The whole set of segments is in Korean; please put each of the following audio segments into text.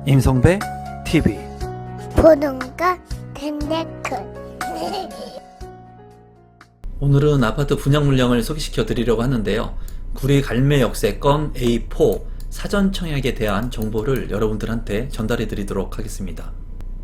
임성배 TV 보동과 텐데크 오늘은 아파트 분양 물량을 소개시켜 드리려고 하는데요. 구리 갈매 역세권 A4 사전 청약에 대한 정보를 여러분들한테 전달해 드리도록 하겠습니다.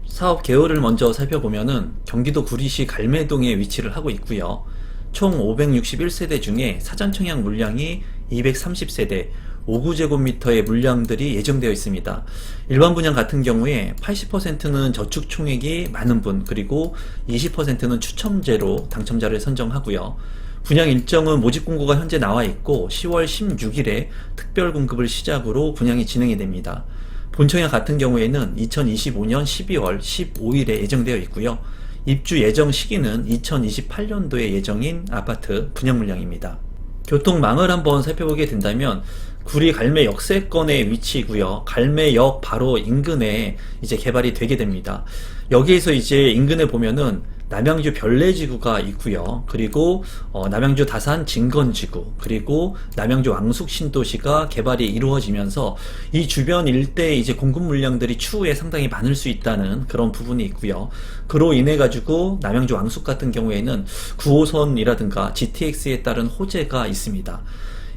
사업 개요를 먼저 살펴보면은 경기도 구리시 갈매동에 위치를 하고 있고요. 총 561세대 중에 사전 청약 물량이 230세대, 5구제곱미터의 물량들이 예정되어 있습니다. 일반 분양 같은 경우에 80%는 저축 총액이 많은 분, 그리고 20%는 추첨제로 당첨자를 선정하고요. 분양 일정은 모집 공고가 현재 나와 있고 10월 16일에 특별 공급을 시작으로 분양이 진행이 됩니다. 본청약 같은 경우에는 2025년 12월 15일에 예정되어 있고요. 입주 예정 시기는 2028년도에 예정인 아파트 분양 물량입니다. 교통망을 한번 살펴보게 된다면 구리 갈매 역세권의 위치이고요. 갈매역 바로 인근에 이제 개발이 되게 됩니다. 여기에서 이제 인근에 보면은 남양주 별내지구가 있고요. 그리고 남양주 다산 진건지구, 그리고 남양주 왕숙 신도시가 개발이 이루어지면서 이 주변 일대에 이제 공급 물량들이 추후에 상당히 많을 수 있다는 그런 부분이 있고요. 그로 인해 가지고 남양주 왕숙 같은 경우에는 9호선이라든가 GTX에 따른 호재가 있습니다.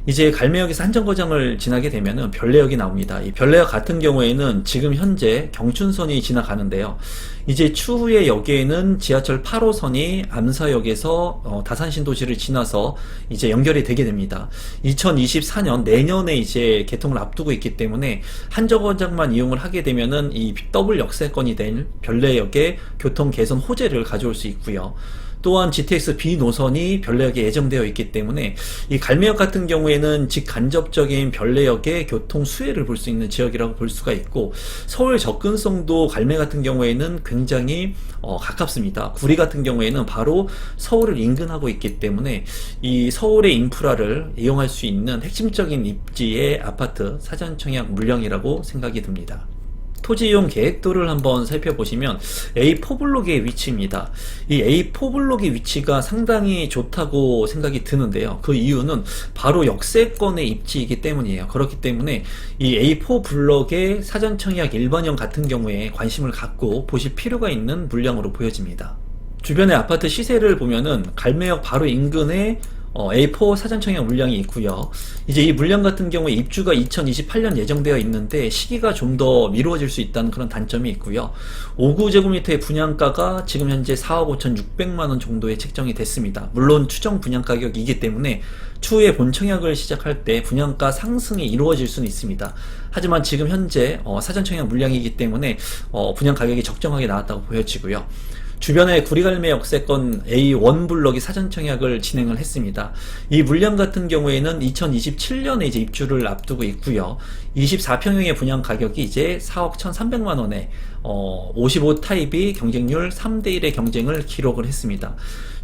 이제 갈매역에서 한정거장을 지나게 되면은 별내역이 나옵니다. 이 별내역 같은 경우에는 지금 현재 경춘선이 지나가는데요. 이제 추후에 여기에는 지하철 8호선이 암사역에서 다산신도시를 지나서 이제 연결이 되게 됩니다. 2024년 내년에 이제 개통을 앞두고 있기 때문에 한정거장만 이용을 하게 되면은 이 더블 역세권이 된 별내역의 교통 개선 호재를 가져올 수 있고요. 또한 GTX B 노선이 별내역에 예정되어 있기 때문에 이 갈매역 같은 경우에는 직간접적인 별내역의 교통 수혜를 볼 수 있는 지역이라고 볼 수가 있고, 서울 접근성도 갈매 같은 경우에는 굉장히 가깝습니다. 구리 같은 경우에는 바로 서울을 인근하고 있기 때문에 이 서울의 인프라를 이용할 수 있는 핵심적인 입지의 아파트 사전 청약 물량이라고 생각이 듭니다. 토지 이용 계획도를 한번 살펴보시면 A4 블록의 위치입니다. 이 A4 블록의 위치가 상당히 좋다고 생각이 드는데요. 그 이유는 바로 역세권의 입지이기 때문이에요. 그렇기 때문에 이 A4 블록의 사전 청약 일반형 같은 경우에 관심을 갖고 보실 필요가 있는 물량으로 보여집니다. 주변의 아파트 시세를 보면은 갈매역 바로 인근에 A4 사전 청약 물량이 있고요. 이제 이 물량 같은 경우에 입주가 2028년 예정되어 있는데 시기가 좀 더 미루어질 수 있다는 그런 단점이 있고요. 5구제곱미터의 분양가가 지금 현재 4억 5,600만원 정도에 책정이 됐습니다. 물론 추정 분양 가격이기 때문에 추후에 본청약을 시작할 때 분양가 상승이 이루어질 수는 있습니다. 하지만 지금 현재 사전 청약 물량이기 때문에 분양 가격이 적정하게 나왔다고 보여지고요. 주변에 구리갈매 역세권 A1 블록이 사전 청약을 진행을 했습니다. 이 물량 같은 경우에는 2027년에 이제 입주를 앞두고 있고요. 24평형의 분양 가격이 이제 4억 1,300만원에 55 타입이 경쟁률 3대1의 경쟁을 기록을 했습니다.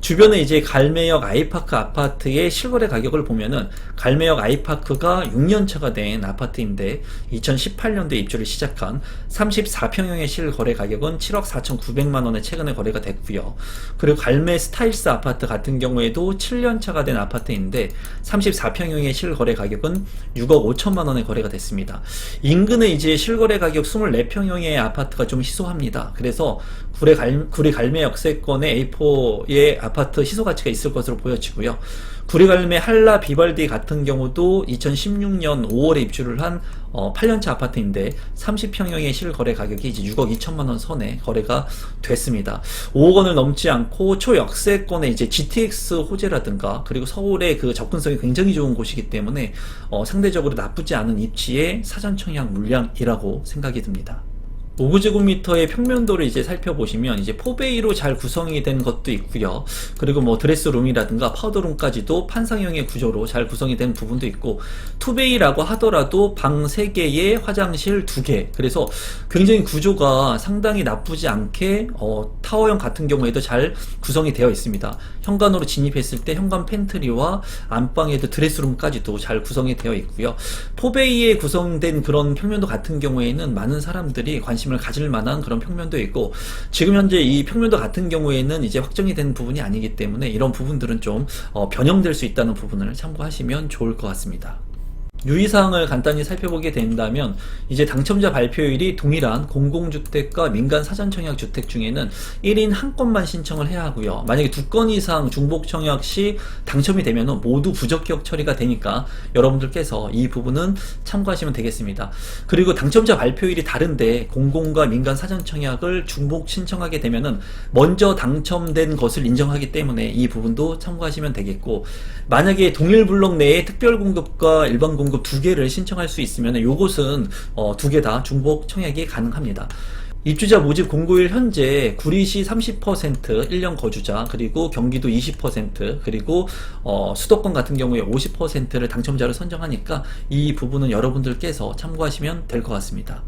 주변에 이제 갈매역 아이파크 아파트의 실거래 가격을 보면은 갈매역 아이파크가 6년차가 된 아파트인데 2018년도에 입주를 시작한 34평형의 실거래 가격은 7억 4,900만원에 최근에 거래가 됐고요. 그리고 갈매 스타일스 아파트 같은 경우에도 7년차가 된 아파트인데 34평형의 실거래 가격은 6억 5천만원에 거래가 됐습니다. 인근에 이제 실거래 가격 24평형의 아파트가 좀 희소합니다. 그래서 구리 갈매 역세권의 A4의 아파트 희소 가치가 있을 것으로 보여지고요. 구리 갈매 한라 비발디 같은 경우도 2016년 5월에 입주를 한 8년차 아파트인데 30평형의 실거래 가격이 이제 6억 2천만원 선에 거래가 됐습니다. 5억 원을 넘지 않고 초역세권의 이제 GTX 호재라든가 그리고 서울의 그 접근성이 굉장히 좋은 곳이기 때문에 상대적으로 나쁘지 않은 입지의 사전 청약 물량이라고 생각이 듭니다. 5구제곱미터의 평면도를 이제 살펴보시면 이제 4베이로 잘 구성이 된 것도 있고요. 그리고 뭐 드레스룸이라든가 파우더룸까지도 판상형의 구조로 잘 구성이 된 부분도 있고, 2베이라고 하더라도 방 3개에 화장실 2개. 그래서 굉장히 구조가 상당히 나쁘지 않게 타워형 같은 경우에도 잘 구성이 되어 있습니다. 현관으로 진입했을 때 현관 팬트리와 안방에도 드레스룸까지도 잘 구성이 되어 있고요. 4베이에 구성된 그런 평면도 같은 경우에는 많은 사람들이 관심을 가질 만한 그런 평면도 있고, 지금 현재 이 평면도 같은 경우에는 이제 확정이 된 부분이 아니기 때문에 이런 부분들은 좀 변형될 수 있다는 부분을 참고하시면 좋을 것 같습니다. 유의사항을 간단히 살펴보게 된다면 이제 당첨자 발표일이 동일한 공공주택과 민간 사전청약 주택 중에는 1인 한 건만 신청을 해야 하고요. 만약에 2건 이상 중복청약 시 당첨이 되면 모두 부적격 처리가 되니까 여러분들께서 이 부분은 참고하시면 되겠습니다. 그리고 당첨자 발표일이 다른데 공공과 민간 사전청약을 중복 신청하게 되면은 먼저 당첨된 것을 인정하기 때문에 이 부분도 참고하시면 되겠고, 만약에 동일 블록 내에 특별공급과 일반공급 두 개를 신청할 수 있으면 요것은 두 개 다 중복 청약이 가능합니다. 입주자 모집 공고일 현재 구리시 30%, 1년 거주자, 그리고 경기도 20%, 그리고 수도권 같은 경우에 50%를 당첨자로 선정하니까 이 부분은 여러분들께서 참고하시면 될 것 같습니다.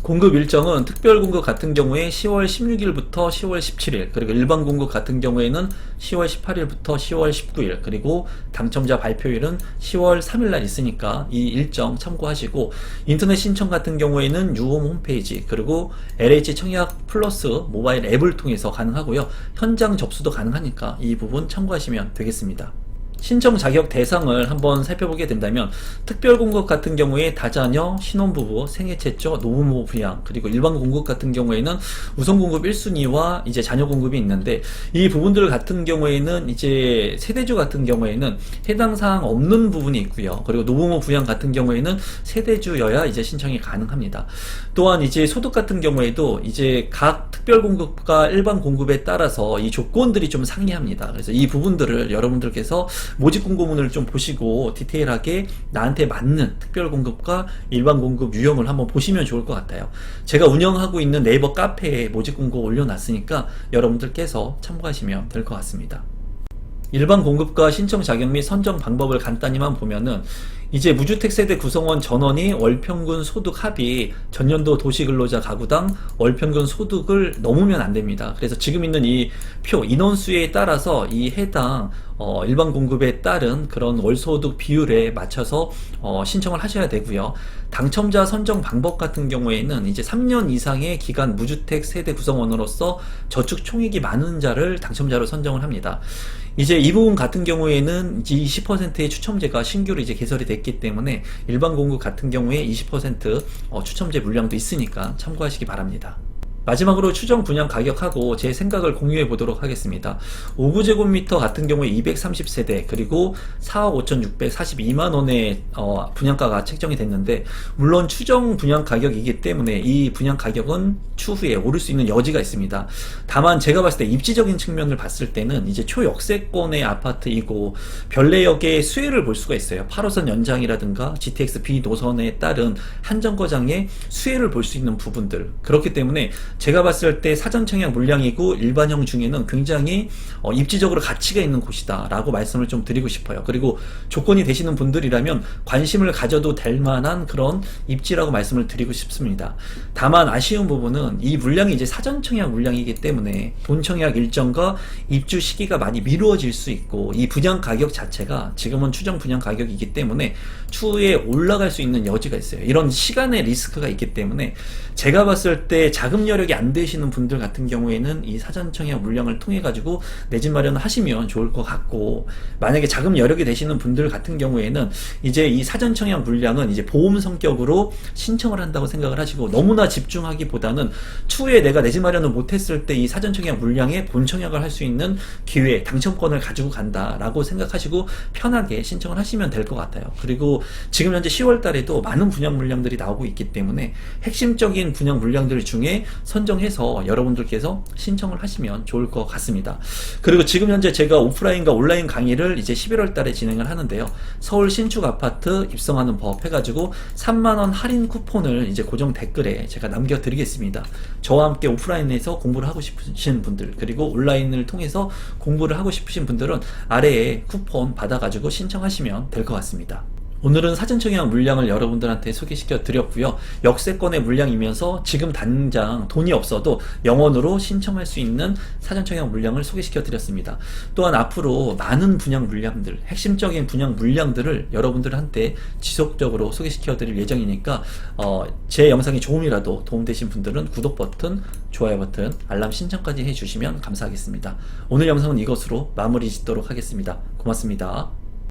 공급 일정은 특별공급 같은 경우에 10월 16일부터 10월 17일, 그리고 일반 공급 같은 경우에는 10월 18일부터 10월 19일, 그리고 당첨자 발표일은 10월 3일날 있으니까 이 일정 참고하시고, 인터넷 신청 같은 경우에는 유홈 홈페이지, 그리고 LH 청약 플러스 모바일 앱을 통해서 가능하고요. 현장 접수도 가능하니까 이 부분 참고하시면 되겠습니다. 신청 자격 대상을 한번 살펴보게 된다면 특별공급 같은 경우에 다자녀, 신혼부부, 생애최초, 노부모 부양, 그리고 일반 공급 같은 경우에는 우선공급 1순위와 이제 자녀 공급이 있는데, 이 부분들 같은 경우에는 이제 세대주 같은 경우에는 해당 사항 없는 부분이 있고요. 그리고 노부모 부양 같은 경우에는 세대주여야 이제 신청이 가능합니다. 또한 이제 소득 같은 경우에도 이제 각 특별공급과 일반 공급에 따라서 이 조건들이 좀 상이합니다. 그래서 이 부분들을 여러분들께서 모집 공고문을 좀 보시고 디테일하게 나한테 맞는 특별 공급과 일반 공급 유형을 한번 보시면 좋을 것 같아요. 제가 운영하고 있는 네이버 카페에 모집 공고 올려놨으니까 여러분들께서 참고하시면 될 것 같습니다. 일반 공급과 신청 자격 및 선정 방법을 간단히만 보면은 이제 무주택 세대 구성원 전원이 월평균 소득 합이 전년도 도시근로자 가구당 월평균 소득을 넘으면 안 됩니다. 그래서 지금 있는 이 표 인원수에 따라서 이 해당 일반 공급에 따른 그런 월소득 비율에 맞춰서 신청을 하셔야 되고요. 당첨자 선정 방법 같은 경우에는 이제 3년 이상의 기간 무주택 세대 구성원으로서 저축 총액이 많은 자를 당첨자로 선정을 합니다. 이제 이 부분 같은 경우에는 20%의 추첨제가 신규로 이제 개설이 됐기 때문에 일반 공급 같은 경우에 20% 추첨제 물량도 있으니까 참고하시기 바랍니다. 마지막으로 추정 분양 가격하고 제 생각을 공유해 보도록 하겠습니다. 5구제곱미터 같은 경우에 230세대, 그리고 4억 5,642만원의 분양가가 책정이 됐는데, 물론 추정 분양 가격이기 때문에 이 분양 가격은 추후에 오를 수 있는 여지가 있습니다. 다만 제가 봤을 때 입지적인 측면을 봤을 때는 이제 초역세권의 아파트이고 별내역의 수혜를 볼 수가 있어요. 8호선 연장이라든가 GTX B 노선에 따른 한정거장의 수혜를 볼 수 있는 부분들, 그렇기 때문에 제가 봤을 때 사전청약 물량이고 일반형 중에는 굉장히 입지적으로 가치가 있는 곳이다 라고 말씀을 좀 드리고 싶어요. 그리고 조건이 되시는 분들이라면 관심을 가져도 될 만한 그런 입지라고 말씀을 드리고 싶습니다. 다만 아쉬운 부분은 이 물량이 이제 사전청약 물량이기 때문에 본청약 일정과 입주 시기가 많이 미루어질 수 있고, 이 분양 가격 자체가 지금은 추정 분양 가격이기 때문에 추후에 올라갈 수 있는 여지가 있어요. 이런 시간의 리스크가 있기 때문에 제가 봤을 때 자금 여력이 안 되시는 분들 같은 경우에는 이 사전청약 물량을 통해 가지고 내 집 마련을 하시면 좋을 것 같고, 만약에 자금 여력이 되시는 분들 같은 경우에는 이제 이 사전청약 물량은 이제 보험 성격으로 신청을 한다고 생각을 하시고, 너무나 집중하기보다는 추후에 내가 내 집 마련을 못했을 때 이 사전청약 물량에 본청약을 할 수 있는 기회, 당첨권을 가지고 간다라고 생각하시고 편하게 신청을 하시면 될 것 같아요. 그리고 지금 현재 10월 달에도 많은 분양 물량들이 나오고 있기 때문에 핵심적인 분양 물량들 중에 선정해서 여러분들께서 신청을 하시면 좋을 것 같습니다. 그리고 지금 현재 제가 오프라인과 온라인 강의를 이제 11월 달에 진행을 하는데요. 서울 신축 아파트 입성하는 법 해가지고 3만원 할인 쿠폰을 이제 고정 댓글에 제가 남겨드리겠습니다. 저와 함께 오프라인에서 공부를 하고 싶으신 분들, 그리고 온라인을 통해서 공부를 하고 싶으신 분들은 아래에 쿠폰 받아가지고 신청하시면 될 것 같습니다. 오늘은 사전청약 물량을 여러분들한테 소개시켜 드렸고요. 역세권의 물량이면서 지금 당장 돈이 없어도 영원으로 신청할 수 있는 사전청약 물량을 소개시켜 드렸습니다. 또한 앞으로 많은 분양 물량들, 핵심적인 분양 물량들을 여러분들한테 지속적으로 소개시켜 드릴 예정이니까 제 영상이 조금이라도 도움되신 분들은 구독 버튼, 좋아요 버튼, 알람 신청까지 해주시면 감사하겠습니다. 오늘 영상은 이것으로 마무리 짓도록 하겠습니다. 고맙습니다.